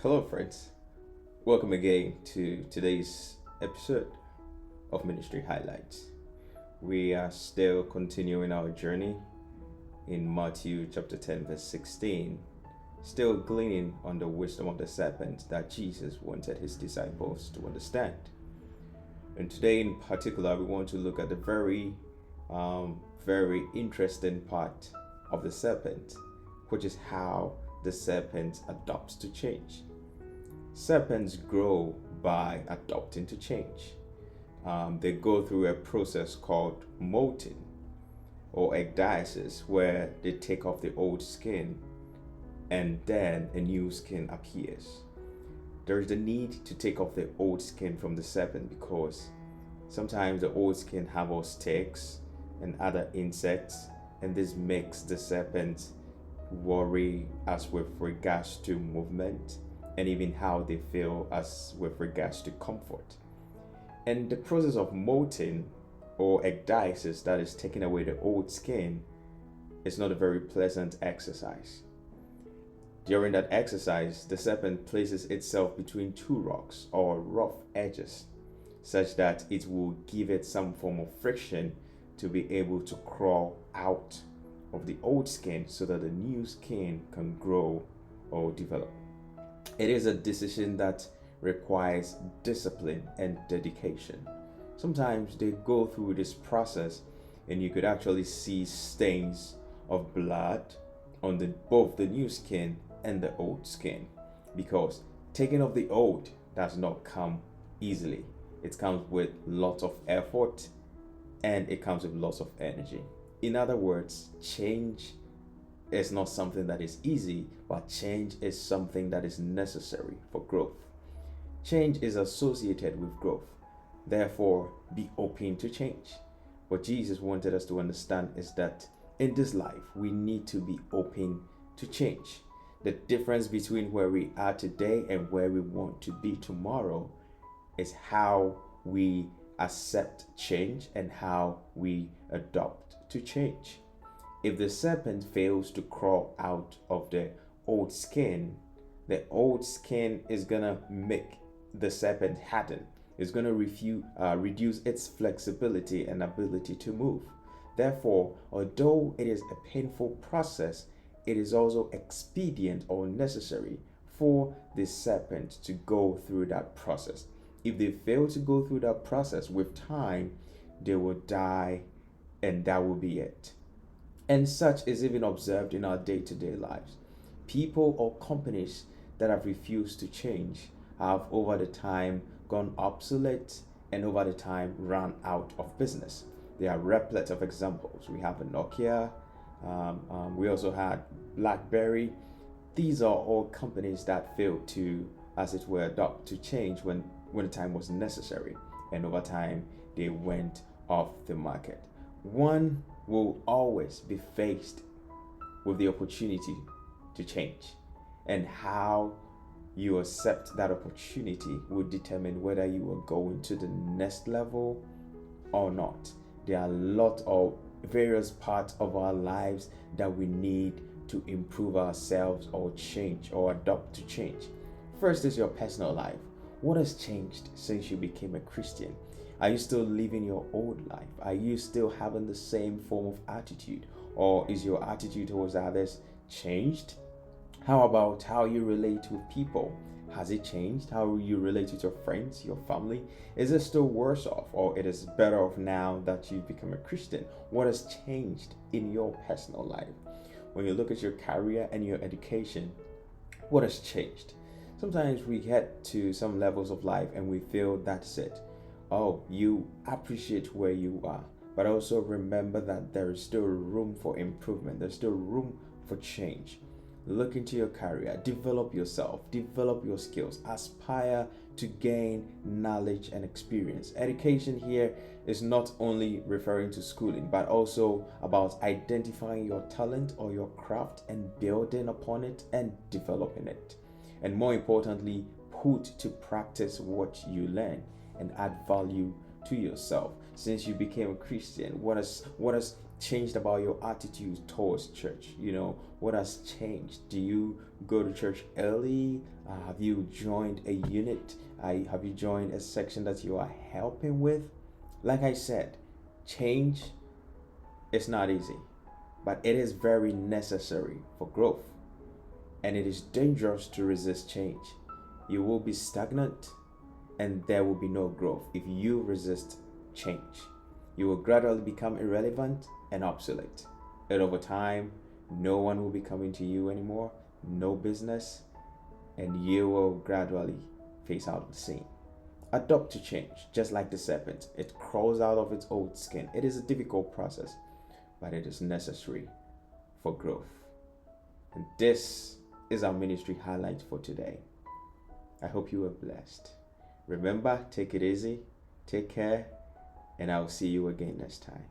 Hello, friends. Welcome again to today's episode of Ministry Highlights. We are still continuing our journey in Matthew chapter 10, verse 16, still gleaning on the wisdom of the serpent that Jesus wanted his disciples to understand. And today, in particular, we want to look at the very interesting part of the serpent, which is how the serpent adapts to change. Serpents grow by adapting to change. They go through a process called molting or ecdysis, where they take off the old skin and then a new skin appears. There is the need to take off the old skin from the serpent because sometimes the old skin harbors ticks and other insects, and this makes the serpent worry as with regards to movement and even how they feel as with regards to comfort. And the process of molting or ecdysis, that is taking away the old skin, is not a very pleasant exercise. During that exercise, the serpent places itself between two rocks or rough edges, such that it will give it some form of friction to be able to crawl out of the old skin so that the new skin can grow or develop. It is a decision that requires discipline and dedication. Sometimes they go through this process and you could actually see stains of blood on both the new skin and the old skin, because taking off the old does not come easily. It comes with lots of effort and it comes with lots of energy. In other words, change is not something that is easy, but change is something that is necessary for growth. Change is associated with growth. Therefore, be open to change. What Jesus wanted us to understand is that in this life, we need to be open to change. The difference between where we are today and where we want to be tomorrow is how we accept change and how we adopt to change. If the serpent fails to crawl out of the old skin is gonna make the serpent harden. It's gonna reduce its flexibility and ability to move. Therefore, although it is a painful process, it is also expedient or necessary for the serpent to go through that process. If they fail to go through that process, with time, they will die, and that will be it. And such is even observed in our day-to-day lives. People or companies that have refused to change have over the time gone obsolete and over the time run out of business. There are replete of examples. We have a Nokia, we also had BlackBerry. These are all companies that failed to, as it were, adopt to change when the time was necessary, and over time they went off the market. One will always be faced with the opportunity to change, and how you accept that opportunity will determine whether you will go into the next level or not. There are a lot of various parts of our lives that we need to improve ourselves or change or adopt to change. First is your personal life. What has changed since you became a Christian? Are you still living your old life? Are you still having the same form of attitude? Or is your attitude towards others changed? How about how you relate with people? Has it changed? How you relate with your friends, your family? Is it still worse off, or it is better off now that you've become a Christian? What has changed in your personal life? When you look at your career and your education, what has changed? Sometimes we get to some levels of life and we feel that's it. Oh, you appreciate where you are, but also remember that there is still room for improvement. There's still room for change. Look into your career, develop yourself, develop your skills, aspire to gain knowledge and experience. Education here is not only referring to schooling, but also about identifying your talent or your craft and building upon it and developing it. And more importantly, put to practice what you learn and add value to yourself. Since you became a Christian, what has changed about your attitude towards church? What has changed? Do you go to church early? Have you joined a unit? Have you joined a section that you are helping with? Like I said, change is not easy, but it is very necessary for growth. And it is dangerous to resist change. You will be stagnant and there will be no growth if you resist change. You will gradually become irrelevant and obsolete. And over time, no one will be coming to you anymore, no business, and you will gradually phase out of the scene. Adapt to change, just like the serpent. It crawls out of its old skin. It is a difficult process, but it is necessary for growth. And this is our ministry highlight for today. I hope you were blessed. Remember, take it easy, take care, and I'll see you again next time.